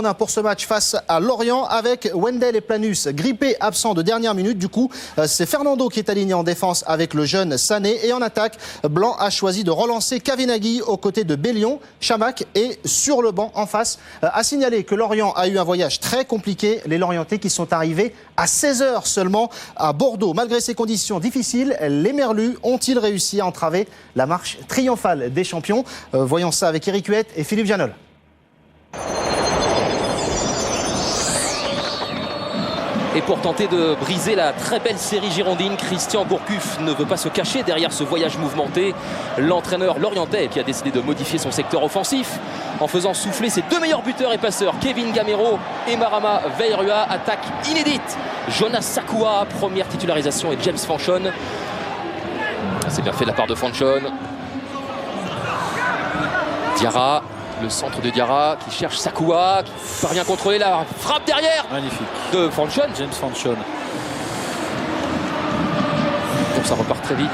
On a pour ce match face à Lorient avec Wendel et Planus grippés, absents de dernière minute. Du coup, c'est Fernando qui est aligné en défense avec le jeune Sané. Et en attaque, Blanc a choisi de relancer Kavenaghi aux côtés de Bellion. Chamac est sur le banc en face. À signaler que Lorient a eu un voyage très compliqué. Les Lorientais qui sont arrivés à 16h seulement à Bordeaux. Malgré ces conditions difficiles, les Merlus ont-ils réussi à entraver la marche triomphale des champions? Voyons ça avec Eric Huette et Philippe Janol. Et pour tenter de briser la très belle série girondine, Christian Gourcuff ne veut pas se cacher derrière ce voyage mouvementé. L'entraîneur lorientais qui a décidé de modifier son secteur offensif en faisant souffler ses deux meilleurs buteurs et passeurs, Kevin Gamero et Marama Veirua. Attaque inédite, Jonas Sakua, première titularisation, et James Fanchon. C'est bien fait de la part de Fanchon. Diarra. Le centre de Diarra qui cherche Sakua, qui parvient à contrôler la frappe derrière. Magnifique. De Fanchon. James Fanchon. Donc ça repart très vite.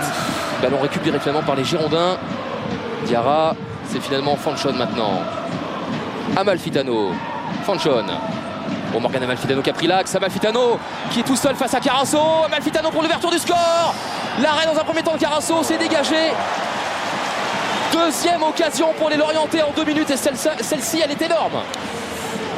Ballon récupéré finalement par les Girondins. Diarra, c'est finalement Fanchon maintenant. Amalfitano. Fanchon. Bon, Morgan Amalfitano qui a pris l'axe. Amalfitano qui est tout seul face à Carasso. Amalfitano pour l'ouverture du score. L'arrêt dans un premier temps de Carasso, s'est dégagé. Deuxième occasion pour les Lorientais en 2 minutes et celle-ci, elle est énorme.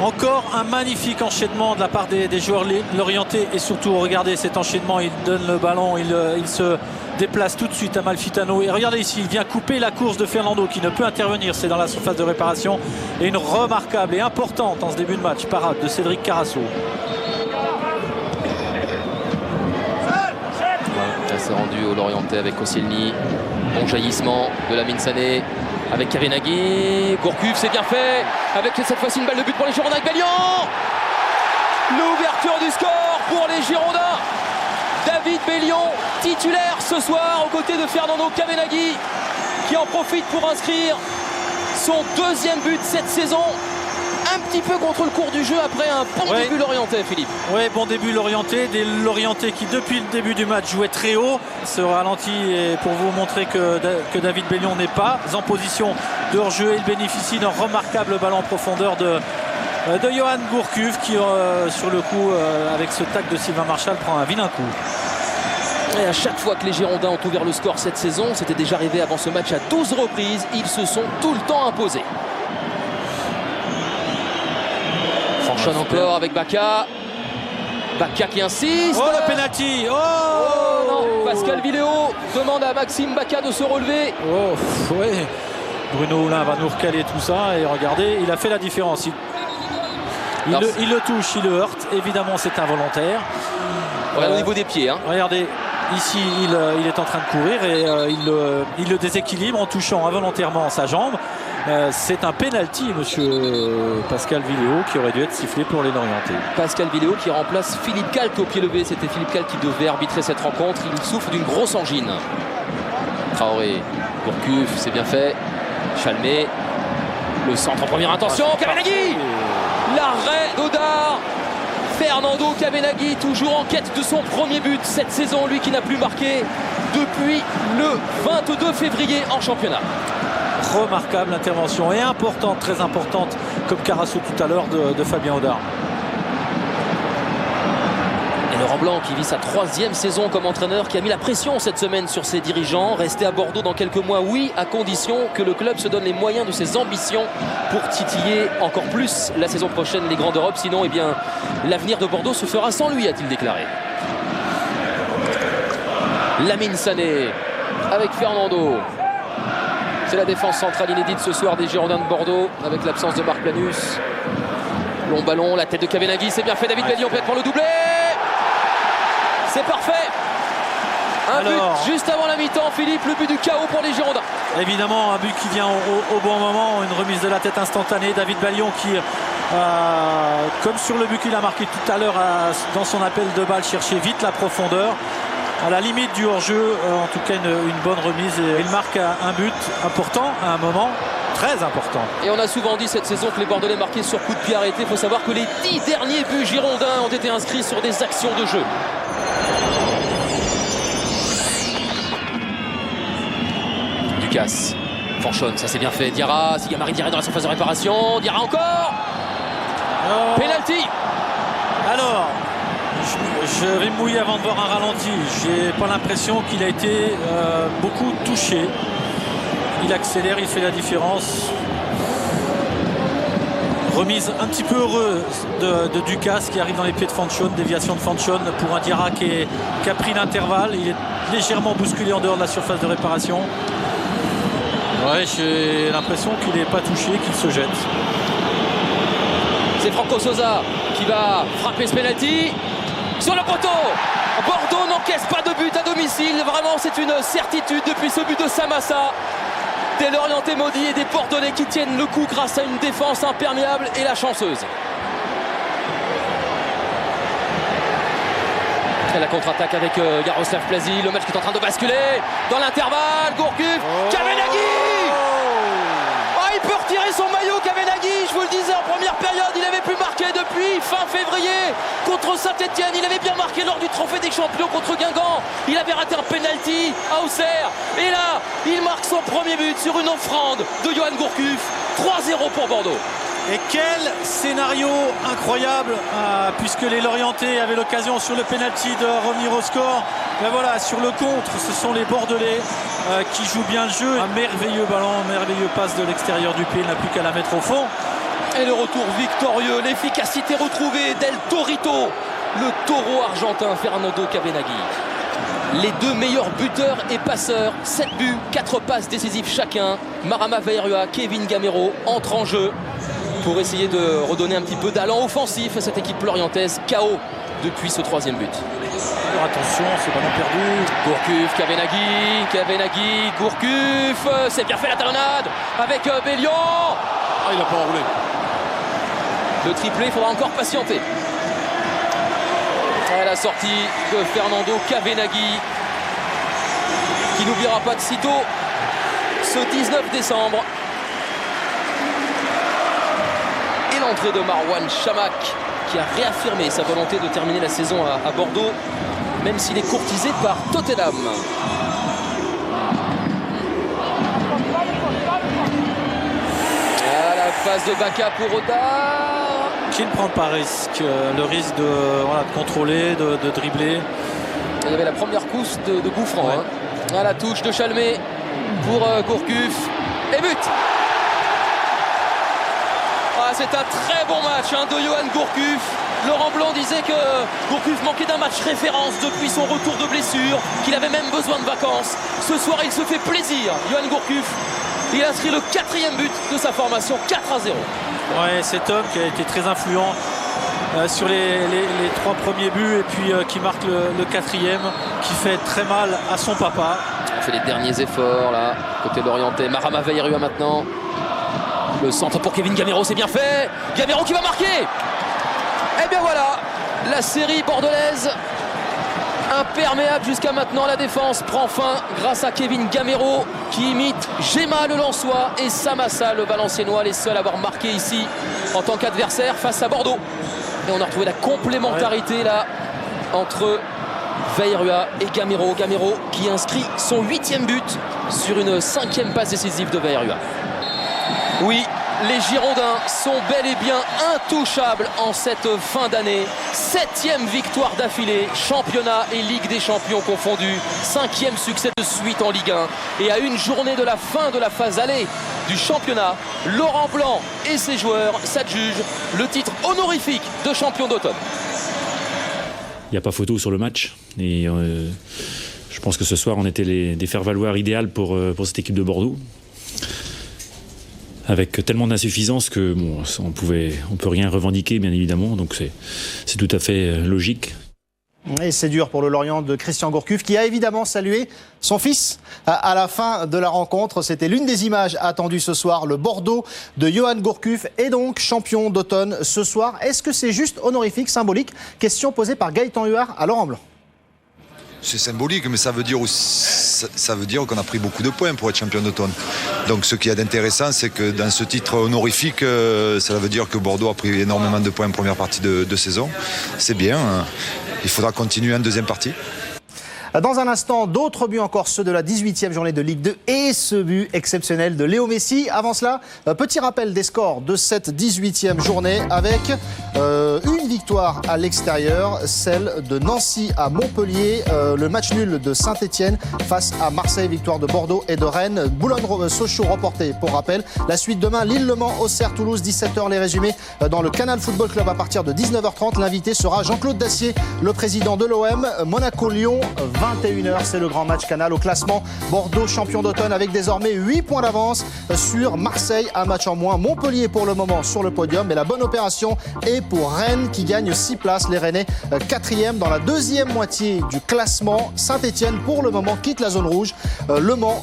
Encore un magnifique enchaînement de la part des joueurs lorientais et surtout, regardez cet enchaînement, il donne le ballon, il se déplace tout de suite à Amalfitano. Et regardez ici, il vient couper la course de Fernando qui ne peut intervenir, c'est dans la surface de réparation. Et une remarquable et importante en ce début de match, parade de Cédric Carasso. C'est rendu au Lorientais avec Koscielny. Bon jaillissement de Lamine Sané avec Kavenaghi. Gourcuff, c'est bien fait avec cette fois-ci une balle de but pour les Girondins avec Bellion. L'ouverture du score pour les Girondins. David Bellion, titulaire ce soir aux côtés de Fernando Kavenaghi, qui en profite pour inscrire son 2e but cette saison. Un petit peu contre le cours du jeu après un bon début lorientais, Philippe. Oui, bon début lorientais. Des Lorientais qui, depuis le début du match, jouaient très haut. Ce ralenti est pour vous montrer que David Bellion n'est pas en position de hors-jeu. Il bénéficie d'un remarquable ballon en profondeur de Johan Gourcuff qui, sur le coup, avec ce tac de Sylvain Marchal, prend un vilain coup. Et à chaque fois que les Girondins ont ouvert le score cette saison, c'était déjà arrivé avant ce match à 12 reprises, ils se sont tout le temps imposés. Fanchon encore avec Bacca. Bacca qui insiste. Oh, le penalty. Oh, non. Pascal Villéo demande à Maxime Bacca de se relever. Oh, ouais. Bruno Houlin va nous recaler tout ça. Et regardez, il a fait la différence. Il le touche, il le heurte. Évidemment, c'est involontaire. Ouais, au niveau des pieds. Hein. Regardez, ici, il est en train de courir et il le déséquilibre en touchant involontairement sa jambe. C'est un penalty, monsieur Pascal Villéo, qui aurait dû être sifflé pour les Lorientais. Pascal Villéo qui remplace Philippe Calque au pied levé. C'était Philippe Calque qui devait arbitrer cette rencontre. Il souffre d'une grosse angine. Traoré, Gourcuff, c'est bien fait. Chalmé, le centre en première intention. Kavenaghi, l'arrêt d'Odar. Fernando Kavenaghi, toujours en quête de son premier but cette saison. Lui qui n'a plus marqué depuis le 22 février en championnat. Remarquable intervention et importante, très importante, comme Carasso tout à l'heure de Fabien Audard. Et Laurent Blanc qui vit sa 3e saison comme entraîneur, qui a mis la pression cette semaine sur ses dirigeants. Rester à Bordeaux dans quelques mois, oui, à condition que le club se donne les moyens de ses ambitions pour titiller encore plus la saison prochaine les Grands d'Europe. Sinon, eh bien, l'avenir de Bordeaux se fera sans lui, a-t-il déclaré. Lamine Sané avec Fernando. C'est la défense centrale inédite ce soir des Girondins de Bordeaux avec l'absence de Marc Planus. Long ballon, la tête de Kavenaghi, c'est bien fait. David Bellion peut-être pour le doublé. C'est parfait. Un but juste avant la mi-temps, Philippe, le but du chaos pour les Girondins. Évidemment, un but qui vient au bon moment, une remise de la tête instantanée. David Bellion qui, comme sur le but qu'il a marqué tout à l'heure dans son appel de balle, cherchait vite la profondeur. À la limite du hors-jeu, en tout cas une bonne remise. Et il marque un but important à un moment très important. Et on a souvent dit cette saison que les Bordelais marquaient sur coup de pied arrêté. Il faut savoir que les 10 derniers buts girondins ont été inscrits sur des actions de jeu. Lucas, Fanchon, ça c'est bien fait. Diarra, Sigamari Diarra dans la surface de réparation. Diarra encore. Oh. Penalty. Alors, je vais me mouiller avant de voir un ralenti. J'ai pas l'impression qu'il a été beaucoup touché. Il accélère, il fait la différence. Remise un petit peu heureuse de Ducasse qui arrive dans les pieds de Fanchon, déviation de Fanchon pour un Diarra qui a pris l'intervalle. Il est légèrement bousculé en dehors de la surface de réparation. Ouais, j'ai l'impression qu'il n'est pas touché, qu'il se jette. C'est Franco Sosa qui va frapper ce penalty sur le poteau. Bordeaux n'encaisse pas de but à domicile. Vraiment, c'est une certitude depuis ce but de Samassa. Des Lorientais maudits et des Bordelais qui tiennent le coup grâce à une défense imperméable et la chanceuse. Et la contre-attaque avec Jaroslav Plazy, le match qui est en train de basculer dans l'intervalle. Gourcuff, Kavenaghi. Il peut retirer son maillot, Kavenaghi. Je vous le disais en première période, il avait pu marquer depuis fin février contre Saint-Etienne. Il avait bien marqué lors du Trophée des Champions contre Guingamp. Il avait raté un penalty à Auxerre. Et là, il marque son premier but sur une offrande de Yoann Gourcuff. 3-0 pour Bordeaux. Et quel scénario incroyable, puisque les Lorientais avaient l'occasion sur le penalty de revenir au score. Mais voilà, sur le contre, ce sont les Bordelais qui jouent bien le jeu. Un merveilleux ballon, un merveilleux passe de l'extérieur du pied, il n'a plus qu'à la mettre au fond. Et le retour victorieux, l'efficacité retrouvée d'El Torito, le taureau argentin Fernando Kavenaghi. Les deux meilleurs buteurs et passeurs, 7 buts, 4 passes décisives chacun. Marama Vairua, Kevin Gamero entrent en jeu pour essayer de redonner un petit peu d'allant offensif à cette équipe lorientaise, KO depuis ce troisième but. Alors attention, c'est ballon perdu. Gourcuff, Kavenaghi, Gourcuff, c'est bien fait la talonnade avec Bellion. Il n'a pas enroulé. Le triplé, il faudra encore patienter. À la sortie de Fernando Kavenaghi, qui n'oubliera pas de sitôt ce 19 décembre. Et l'entrée de Marouane Chamakh, qui a réaffirmé sa volonté de terminer la saison à Bordeaux, même s'il est courtisé par Tottenham. À la phase de Bacca pour Oda. Qui ne prend pas risque, le risque de contrôler, de dribbler. Il y avait la première course de Gouffran. Ouais. À la touche de Chalmé pour Gourcuff. Et but. C'est un très bon match de Yoann Gourcuff. Laurent Blanc disait que Gourcuff manquait d'un match référence depuis son retour de blessure, qu'il avait même besoin de vacances. Ce soir, il se fait plaisir, Yoann Gourcuff. Il inscrit le 4e but de sa formation, 4-0. Ouais, cet homme qui a été très influent sur les 3 premiers buts et puis qui marque le 4e, qui fait très mal à son papa. On fait les derniers efforts là, côté Lorientais. Marama Vairua maintenant. Le centre pour Kevin Gamero, c'est bien fait. Gamero qui va marquer. Et bien voilà, la série bordelaise imperméable jusqu'à maintenant. La défense prend fin grâce à Kevin Gamero qui imite Gemma le Lensois et Samassa le Valenciennois, les seuls à avoir marqué ici en tant qu'adversaire face à Bordeaux. Et on a retrouvé la complémentarité là entre Vairua et Gamero. Gamero qui inscrit son 8e but sur une 5e passe décisive de Vairua. Oui, les Girondins sont bel et bien intouchables en cette fin d'année. 7e victoire d'affilée, championnat et Ligue des Champions confondus. 5e succès de suite en Ligue 1. Et à une journée de la fin de la phase allée du championnat, Laurent Blanc et ses joueurs s'adjugent le titre honorifique de champion d'automne. Il n'y a pas photo sur le match. Et je pense que ce soir, on était des faire-valoir idéales pour cette équipe de Bordeaux. Avec tellement d'insuffisance que bon, on peut rien revendiquer, bien évidemment. Donc c'est tout à fait logique. Et c'est dur pour le Lorient de Christian Gourcuff, qui a évidemment salué son fils à la fin de la rencontre. C'était l'une des images attendues ce soir. Le Bordeaux de Yoann Gourcuff est donc champion d'automne ce soir. Est-ce que c'est juste honorifique, symbolique? Question posée par Gaëtan Huard à Laurent Blanc. C'est symbolique, mais ça veut dire qu'on a pris beaucoup de points pour être champion d'automne. Donc ce qu'il y a d'intéressant, c'est que dans ce titre honorifique, ça veut dire que Bordeaux a pris énormément de points en première partie de saison. C'est bien, il faudra continuer en deuxième partie. Dans un instant, d'autres buts encore, ceux de la 18e journée de Ligue 2 et ce but exceptionnel de Léo Messi. Avant cela, petit rappel des scores de cette 18e journée avec une victoire à l'extérieur, celle de Nancy à Montpellier, le match nul de Saint-Etienne face à Marseille, victoire de Bordeaux et de Rennes, Boulogne-Sochaux reporté pour rappel. La suite demain, Lille-Le Mans, Auxerre, Toulouse, 17h, les résumés dans le Canal Football Club à partir de 19h30. L'invité sera Jean-Claude Dacier, le président de l'OM. Monaco-Lyon, 21h, c'est le grand match Canal. Au classement, Bordeaux champion d'automne avec désormais 8 points d'avance sur Marseille, un match en moins. Montpellier pour le moment sur le podium, mais la bonne opération est pour Rennes qui gagne 6 places. Les Rennais 4e dans la deuxième moitié du classement. Saint-Etienne pour le moment quitte la zone rouge. Le Mans